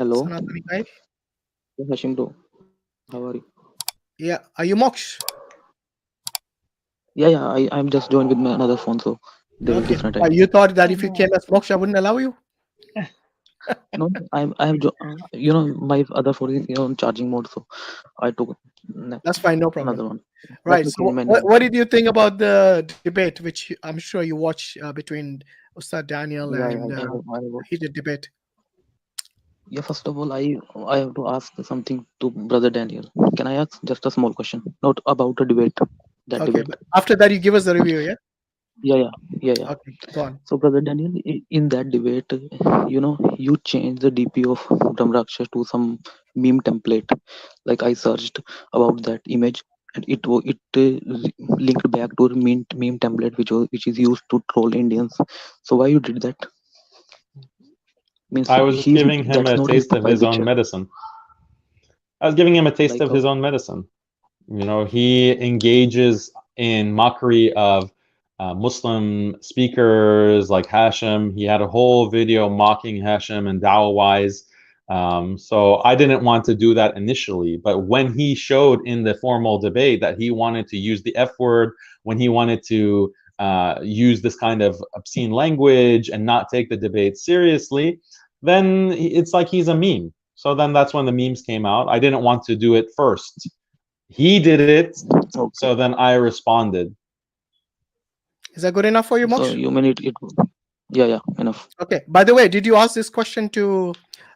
Hello. Sanatani guy. Hashim bro. How are you? Yeah, are you Moksha? Yeah, I'm just joined with my another phone, so there is Okay. different You ID. thought that if you came as Moksha, I wouldn't allow you? No, I have my other phone is on charging mode, so I took That's fine, no problem. another one. Let Right. me So, change my what, name. what did you think about the debate, which I'm sure you watched between Ustad Daniel Yeah, and I have. heated debate? Yeah, first of all, I have to ask something to brother Daniel. Can I ask just a small question, not about the debate, that Okay, debate? but after that, you give us the review, yeah? Yeah. Okay, go on. So, brother Daniel, in that debate, you changed the DP of Brahmraksha to some meme template. Like I searched about that image, and it linked back to a meme template which is used to troll Indians. So why you did that? Means I was giving him that's a not his taste of profile his own picture. medicine. I was giving him a taste Like of his own medicine. He engages in mockery of Muslim speakers like Hashim. He had a whole video mocking Hashim and DawahWise. So I didn't want to do that initially, but when he showed in the formal debate that he wanted to use the F word, when he wanted to use this kind of obscene language and not take the debate seriously, then it's like he's a meme. So then that's when the memes came out. I didn't want to do it first. He did it, okay. so then I responded. Is that good enough for you, Moksha? So you mean it? Yeah, enough. Okay. By the way, did you ask this question to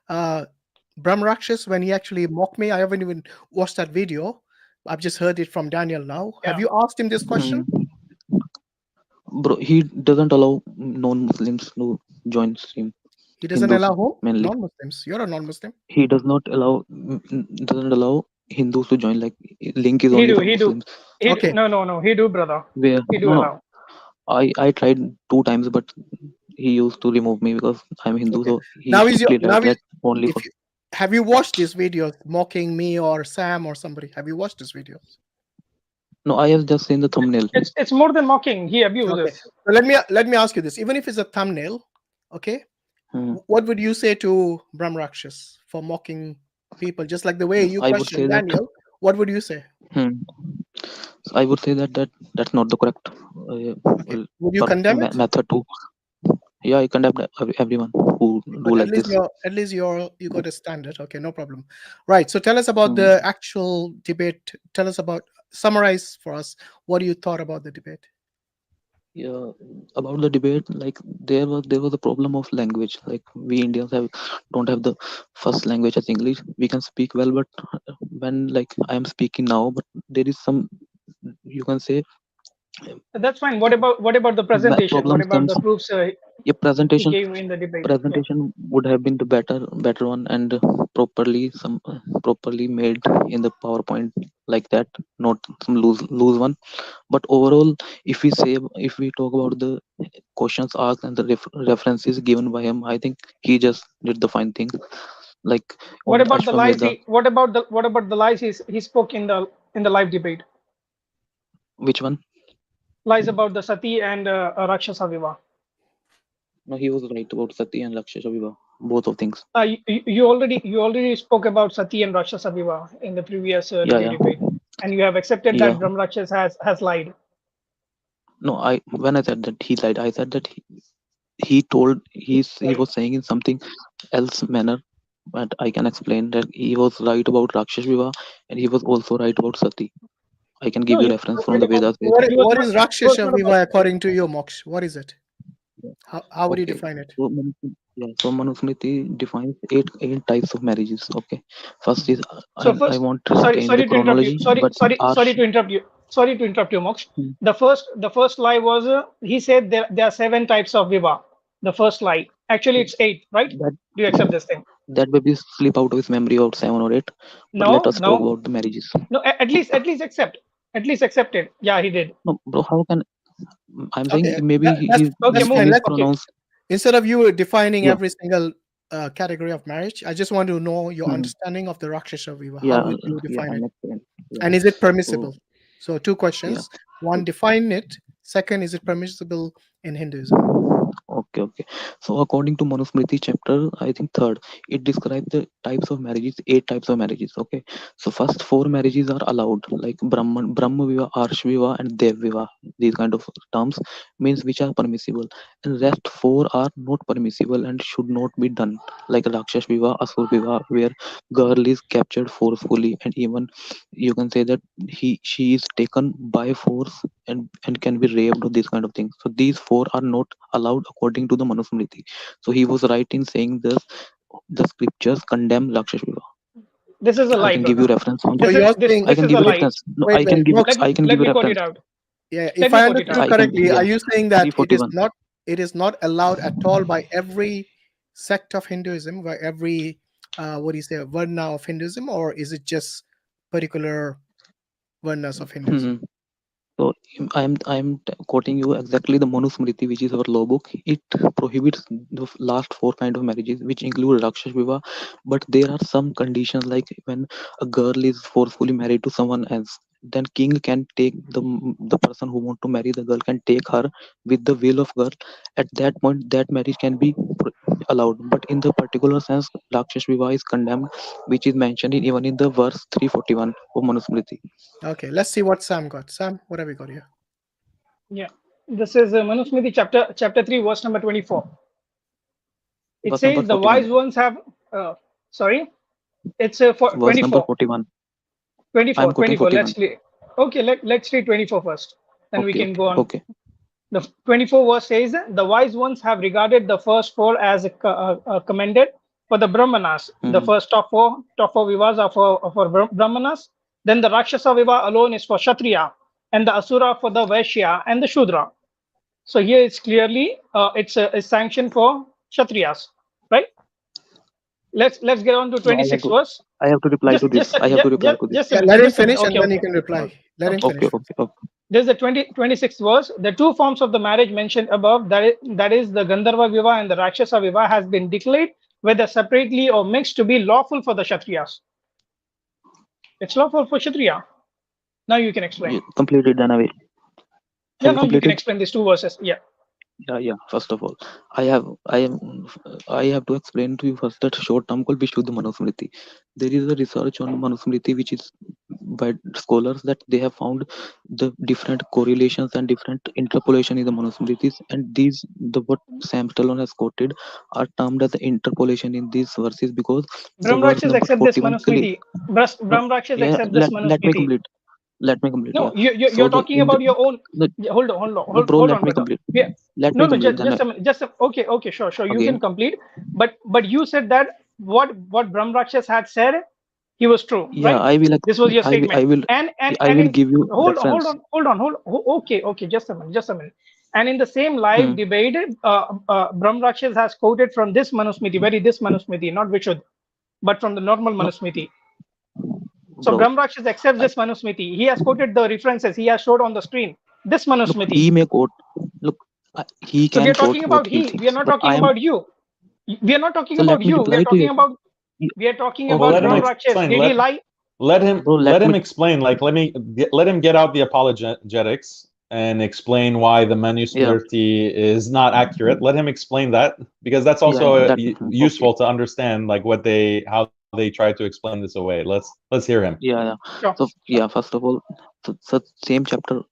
Brahm Rakshas when he actually mocked me? I haven't even watched that video. I've just heard it from Daniel now. Yeah. Have you asked him this question? Bro, he doesn't allow non-Muslims to join stream. He doesn't Hindus allow who? mainly. Non-Muslims. You're a non-Muslim. He doesn't allow Hindus to join. Like link is He only do, for he do. Muslims. Okay. No, he do, brother. Where He do no, allow. I tried 2 times, but he used to remove me because I'm Hindu. Okay. So he Now is your strictly now is that only if for. you, have you watched this video mocking me or Sam or somebody? Have you watched this video? No, I have just seen the thumbnail. It's more than mocking. He Okay. abuses. So let me ask you this. Even if it's a thumbnail, okay, Hmm. what would you say to Brahm Rakshas for mocking people? Just like the way you I would say questioned that. Daniel, what would you say? So I would say that's not the correct Okay. Would you condemn it? method to. Yeah, I condemn everyone who do But like this. at least you got a standard. Okay, no problem. Right. So tell us about the actual debate. Tell us summarize for us what you thought about the debate. Yeah, about the debate, like there was a problem of language. Like we Indians don't have the first language as English. We can speak well, but when like I am speaking now, but there is some, you can say, That's fine. What about the presentation? What problems about comes. the proofs Yeah, he presentation gave in the debate? presentation would have been the better one, and properly made in the PowerPoint, like that, not some loose one. But overall, if we talk about the questions asked and the references given by him, I think he just did the fine thing. Like What on about the lies? Ashwamedha, What about the lies he spoke in the live debate? which one? Lies about the Sati and Rakshasa Vivah. No, he was right about Sati and Rakshasa Vivah, both of things. You already spoke about Sati and Rakshasa Vivah in the previous Yeah. debate, and you have accepted Yeah. that Brahm Rakshas has lied. No, when I said that he lied, I said that he was saying in something else manner, but I can explain that he was right about Rakshash Viva and he was also right about Sati. I can give No, you he reference was from right the about. Vedas. What He was what not. is He was Rakshasha not about. Viva according to you, Moksha? What is it? Yeah. How would you Okay. define it? So Manusmriti defines eight types of marriages. Okay. First is So I first, won't change the sorry to interrupt you. chronology, but Sorry to interrupt you. Sorry to interrupt you, Moksha. Hmm. The first lie was he said there are 7 types of Vivah. The first lie. Actually, it's 8, right? that Do you accept this thing? that maybe slip out of his memory about 7 or 8. But let us talk about the marriages. No. At least accept. At least accept it. Yeah, he did. No, bro, how can I'm saying Okay, maybe that's Okay, fine. mispronounced. Instead of you defining Yeah. every single category of marriage, I just want to know your Mhm. understanding of the Rakshasa Viva. Yeah, How would you define it? Yeah. And is it permissible? So 2 questions. Yeah. One, define it. Second, is it permissible in Hinduism? Okay. So according to Manusmriti chapter, I think third, it describes the types of marriages, 8 types of marriages. Okay. So first 4 marriages are allowed, like Brahma Viva, Arsh Viva, and Dev Viva. These kind of terms means which are permissible, and rest 4 are not permissible and should not be done, like Rakshash Viva, Asur Viva, where girl is captured forcefully, and even you can say that she is taken by force and can be raped or these kind of things. So these 4 are not allowed according to the Manusmriti. So he was right in saying this. The scriptures condemn Rakshash Viva. This is a I lie, can give you brother. reference on So that. This is you're this saying, I this can is give a you lie. reference. No, wait, wait, no, I can give Let you me quote it reference. out. yeah, Let if me I quote it understood out. I can, correctly, yeah, are you saying that C41. it is not allowed at all by every sect of Hinduism, by every what do you say, varna of Hinduism, or is it just particular varnas of Hinduism? So quoting you exactly the Manusmriti, which is our law book. It prohibits the last 4 kind of marriages, which include Rakshash Viva, but there are some conditions like when a girl is forcefully married to someone else, then king can take the person who want to marry the girl can take her with the will of girl. At that point, that marriage can be allowed. But in the particular sense, Rakshash Viva is condemned, which is mentioned even in the verse 341 of Manusmriti. Okay, let's see what Sam got. Sam, what have we got here? Yeah. This is Manusmriti chapter 3, verse number 24. It Verse number says the 41. wise ones have sorry, it's for Verse number 24. 41. I am 24, quoting 24. 41. Okay, let's read 24 first. Then we Okay, can okay, go on. okay. The 24 verse says, the wise ones have regarded the first 4 as commended for the Brahmanas. The Mhm. first top four vivas are for Brahmanas. Then the Rakshasa viva alone is for Kshatriya, and the Asura for the Vaishya and the Shudra. So here it's clearly it's a sanction for Kshatriyas, right? Let's get on to No, 26 verse. I have to reply to Just this. just I have to reply to this. just a Yeah, minute. let him Just a minute. finish and Okay, then you okay, can reply. Let him okay. finish Okay, first. okay, okay. There's the 26th verse. The 2 forms of the marriage mentioned above, that is the Gandharva Viva and the Rakshasa Viva, has been declared, whether separately or mixed, to be lawful for the Kshatriyas. It's lawful for Kshatriya. Now you can explain. You completed, then I will. Yeah, Have you now you can completed? explain these 2 verses. Yeah. Yeah. First of all, I have to explain to you first that short term called Vishuddha Manusmriti. There is a research on Manusmriti which is by scholars that they have found the different correlations and different interpolation in the Manusmritis, and these the what Sam Stallone has quoted are termed as the interpolation in these verses because the verse Brahmrakshas number accept this 41 clear. Manusmriti. No, Brahmrakshas yeah, accept this let me Manusmriti. complete. Let me complete. No, Yeah. you're So the talking in the, about your own. the Yeah, hold on, hold on, no, bro, hold let on, me brother. complete. Yeah. Let me No, complete. Then just a minute. Okay, sure. You again, can complete. But you said that what Brahmrakshas had said, he was true, yeah, right? I will. This was your statement. I And will in give you hold reference. on, okay, just a minute. And in the same live Hmm. debate, Brahmrakshas has quoted from this Manusmriti, this Manusmriti, not Vishuddha, but from the normal No, Manusmriti. So bro. Brahmrakshas accepts I, this Manusmriti. He has quoted the references. He has showed on the screen this look, Manusmriti. he may quote. Look, he So we can are quote talking what about he he. We are thinks, not but talking I am. about you. We are not talking So about let me you. We are reply to talking you. about Y- Well, Okay, let him bro. Brahmrakshas. explain. Did he lie? Bro, Let him explain. Like, let him get out the apologetics and explain why the Yeah, Manusmriti is not accurate. Let him explain that, because that's yeah. also That okay. useful to understand, like how they try to explain this away. Let's hear him. Yeah. Sure, So sure. yeah, first of all, so same chapter,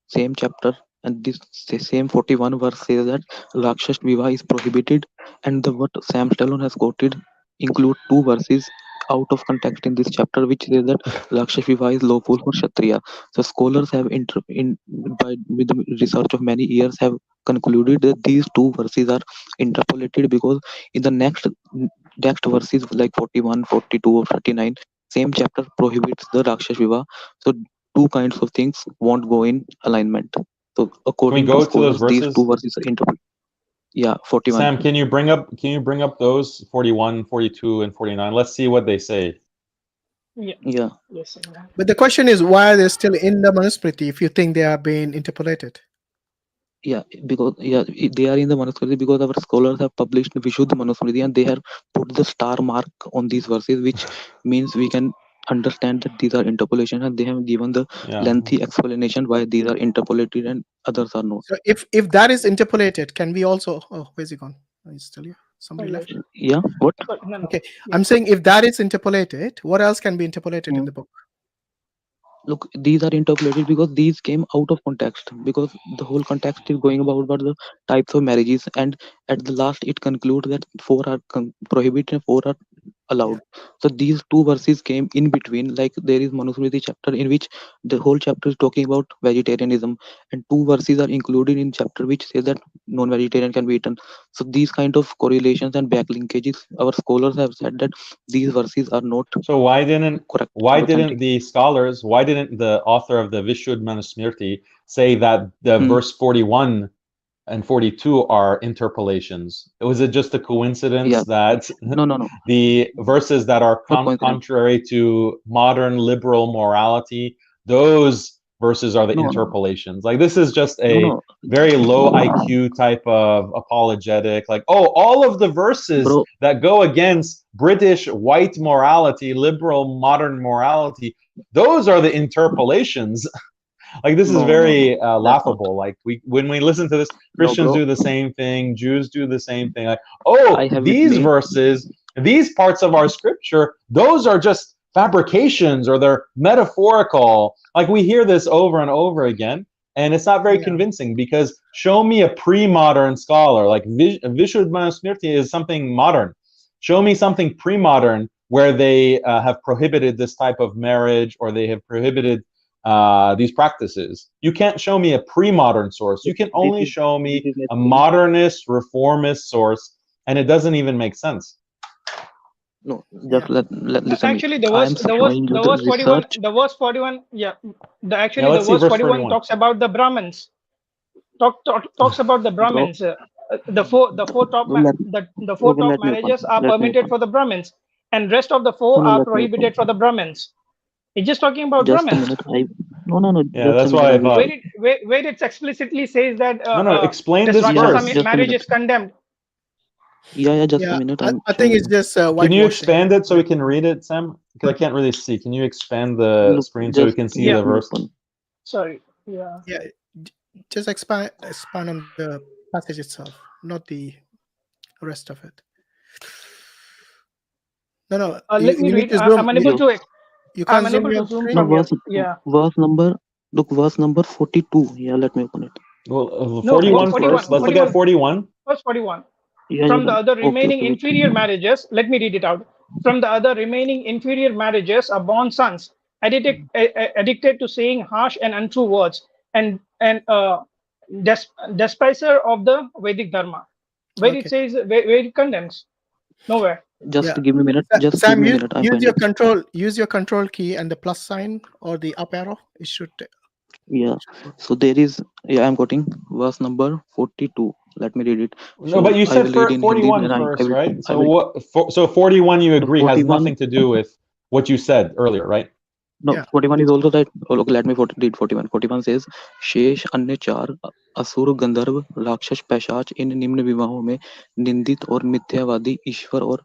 and this same 41 verse says that Rakshash Viva is prohibited, and the what Sam Stallone has quoted include 2 verses out of context in this chapter, which says that Rakshash Viva is lawful for Kshatriya. So scholars have by with the research of many years have concluded that these 2 verses are interpolated because in the next verses like 41, 42, or 39, same chapter prohibits the Rakshash Viva. So 2 kinds of things won't go in alignment. So Can we according to go to those scholars, these two verses? verses are interpolated. Yeah, 41. Sam, can you bring up those 41, 42, and 49? Let's see what they say. Yeah. Yeah, Yes. But the question is, why are they still in the Manusmriti if you think they are being interpolated? yeah, because they are in the Manusmriti because our scholars have published Vishuddha Manusmriti and they have put the star mark on these verses, which means we can understand that these are interpolation, and they have given the Yeah. lengthy explanation why these are interpolated and others are not. So if that is interpolated, can we also? Oh, where's he gone? Are you still here? Somebody Yes. left. Yeah, what? Sorry, no, no. Okay, Yeah. I'm saying if that is interpolated, what else can be interpolated in the book? Look, these are interpolated because these came out of context, because the whole context is going about the types of marriages, and at the last it concludes that four are prohibited and four are allowed. So these two verses came in between. Like there is Manusmriti chapter in which the whole chapter is talking about vegetarianism, and two verses are included in chapter which says that non-vegetarian can be eaten. So these kind of correlations and backlinkages, our scholars have said that these verses are not So correct why or didn't authentic. the scholars, why didn't the author of the Vishud Manusmriti say that the Hmm. verse 41 and 42 are interpolations? Was it just a coincidence Yeah. that No. the verses that are Not coincidence. contrary to modern liberal morality, those verses are the No. interpolations? Like, this is just No. a No. very low IQ type of apologetic. Like, oh, all of the verses Bro. that go against British white morality, liberal modern morality, those are the interpolations. Like, this is No. very That's not. laughable. Like, when we listen to this, No, Christians bro. do the same thing, Jews do the same thing. Like, oh, I have with these me. verses, these parts of our scripture, those are just fabrications or they're metaphorical. Like, we hear this over and over again, and it's not very convincing, because show me a pre-modern scholar. Like, Vishud Manusmriti is something modern. Show me something pre-modern where they have prohibited this type of marriage, or they have prohibited these practices. You can't show me a pre-modern source. You can only show This me is a nothing. modernist, reformist source, and it doesn't even make sense. No, just listen me. Actually, the I verse, am the verse, showing you the the verse 41, research. the verse 41. Yeah, Yeah, actually the let's see verse verse 41 41. talks about the Brahmins. Talks about the Bro, Brahmins. The four top let, the four okay, top let me open. marriages are Let me permitted open. for the Brahmins, and rest of the No, four no, are let me open. prohibited for the Brahmins. It's just talking about Just a Brahmins. minute. No. Yeah, Just a that's minute. what I I will thought. show. Where it explicitly says that No, explain this this Yeah, verse. Rakshasa just a marriage minute. is condemned. Yeah, just a Yeah, minute. I'm I think showing it's you. just Can you whitewashing. expand it so we can read it, Sam? Because I can't really see. Can you expand the Look, screen so we just can see Yeah, the let me verse? open. sorry. Yeah. Yeah, just expand on the passage itself, not the rest of it. No, Let me you need read. to zoom. I'm unable to. You I'm can't zoom unable your to zoom No, screen. from here. verse, Yeah. verse number. Look, verse number 42. Yeah, let me open it. Well, No, 41 42. first. 41. Let's look at 41. Verse 41. Yeah, From the other okay, remaining wait. inferior marriages, let me read it out. From the other remaining inferior marriages are born sons, addicted to saying harsh and untrue words, and despiser of the Vedic Dharma. Where it Okay. says, where it condemns? Nowhere. Just Yeah. give me a minute. Just give Sam, me a minute. I'm finding. use your control key and the plus sign or the up arrow. It should. Yeah. So there is. Yeah, I'm quoting verse number 42. Let me read it. No, but So you I said will read for in Hindi. 41 Then I first, will. right? I So will. so 41 you No, agree has 41. nothing to do with what you said earlier, right? No, Yeah. 41 is also that. Oh, look, let me read 41. 41 says, शेष अन्य चार असुर गंधर्व राक्षस पैशाच इन निम्न विवाहों में निंदित और मिथ्यावादी ईश्वर और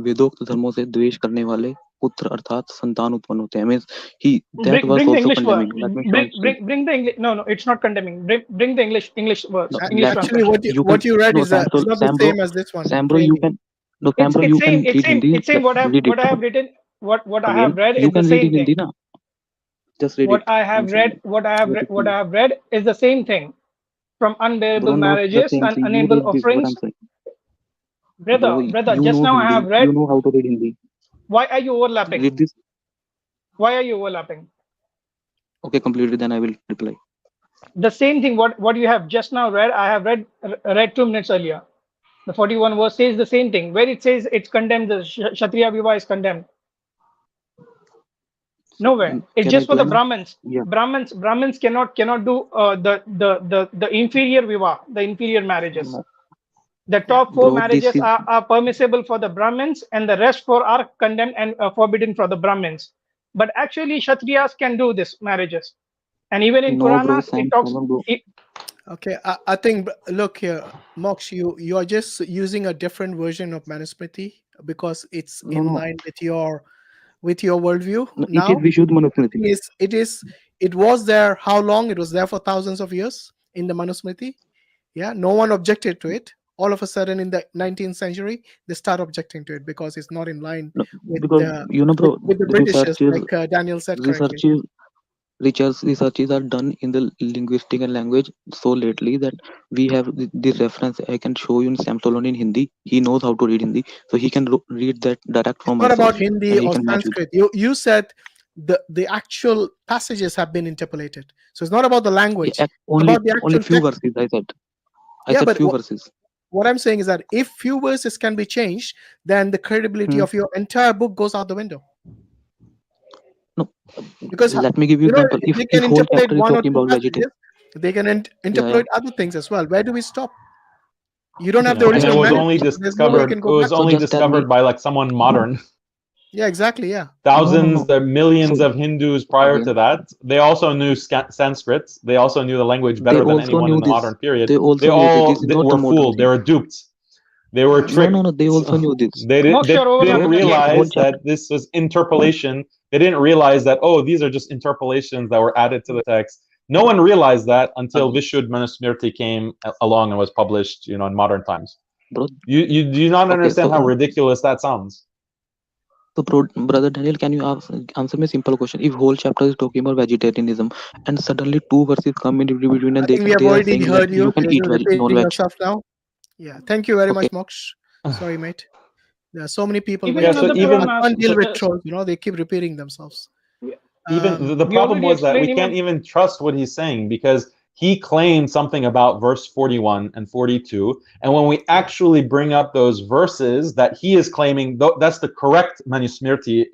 वेदोक्त धर्मों से द्वेष करने वाले पुत्र अर्थात संतान उत्पन्न होते हैं. Means he that was Bring the also English word. condemning. Let me show you. Bring the English. No, it's not condemning. Bring the English words. No, English let Actually, translation. you can. what you read No, is not the Sam bro, same as this one. Sam bro, you Plainly. can. No, Sam bro, It's you same. can read Hindi. It's same. Read it What I have written. What I have again. read You is the can read same in Hindi, thing. na? Just read What it. I I'm have showing read. you. What I have read is the same thing. From unbearable Bro, not the marriages same and thing. You unable read this. What I'm offerings. saying. Bro, Brother. you Just know now I have Hindi. read. You know how to read Hindi. Why are you overlapping? Read this. Why are you overlapping? Okay, completely. Then I will reply. The same thing. What you have just now read. I have read 2 minutes earlier. The 41 verse says the same thing. Where it says it's condemned. The Kshatriya Vivaha is condemned. Nowhere. It's Can I just for the join? Brahmins. Yeah. Brahmins cannot do the inferior vivaha, the inferior marriages. The top four Bro, this marriages is. are permissible for the Brahmins, and the rest four are condemned and forbidden for the Brahmins. But actually, Kshatriyas can do this marriages, and even in No, bro. Puranas, it Sam, talks. Sam, bro. Okay, I think, look here, Mox, you are just using a different version of Manusmriti because it's No, in no. line with your worldview. No, it Now is Vishuddha Manusmriti. it was there. How long? It was there for thousands of years in the Manusmriti. Yeah, no one objected to it. all of a sudden in the 19th century they start objecting to it because it's not in line No, with because bro, with the the Britishers, researches, like Daniel said correctly. researches, researches are done in the linguistic and language so lately that we have the reference. I can show you in Sam Solon in Hindi. He knows how to read Hindi, so he can read that direct It's from my not about source, Hindi and he or can match with. Sanskrit. You said the actual passages have been interpolated, so it's not about the language. Yeah, It's only about the only actual few text. verses. I Yeah, said but few verses. what I'm saying is that if few verses can be changed, then the credibility Hmm. of your entire book goes out the window. No, Because let me give you you know, example. they If can whole interpolate chapter is one or talking two about vegetarian, passages, they can yeah, yeah. interpolate other things as well. Where do we stop? You don't have Okay, the And it original was so only manuscript, so there's no way you discovered. can It go was back. so only just tell me. discovered by like someone modern. Yeah, exactly. Yeah. Thousands, No. millions So of Hindus prior yeah, to that, they also knew Sanskrit. They also knew the language they better than also anyone in knew the this. modern period. They They also knew this. This all is not a were modern fooled. They thing. were duped. They were Yeah. tricked. No. They also knew this. Moksha, They you're didn't Bro, overlapping again. the whole realize chapter. that this was interpolation. They didn't realize that, oh, these are just interpolations that were added to the text. No one realized that until Okay, Vishud Manusmriti came along and was published, in modern times. bro. You do not Okay, understand how ridiculous that sounds. brother Daniel, can you answer me a simple question? If whole chapter is talking about vegetarianism, and suddenly two verses come in between, and I think we have they are already saying that heard you you. can You're eat just repeating non-veg. yourself now. Yeah. Thank you very Okay, much, Moksh. Sorry, mate. There are so many people Even Yeah, waiting. in so the even I Puranas, can't deal with trolls. They keep repeating themselves. even the we problem already was that we explained in can't the even trust what he's saying because he claimed something about verse 41 and 42, and when we actually bring up those verses that he is claiming that's the correct Manusmriti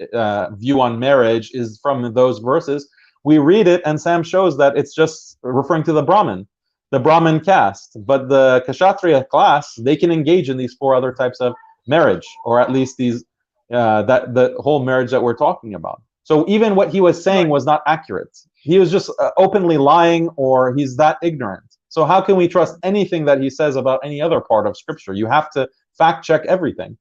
view on marriage is from those verses, we read it and Sam shows that it's just referring to the Brahmin caste, but the Kshatriya class, they can engage in these four other types of marriage, or at least these that the whole marriage that we're talking about. So even what he was saying right. was not accurate. He was just openly lying, or he's that ignorant. So how can we trust anything that he says about any other part of scripture? You have to fact check everything.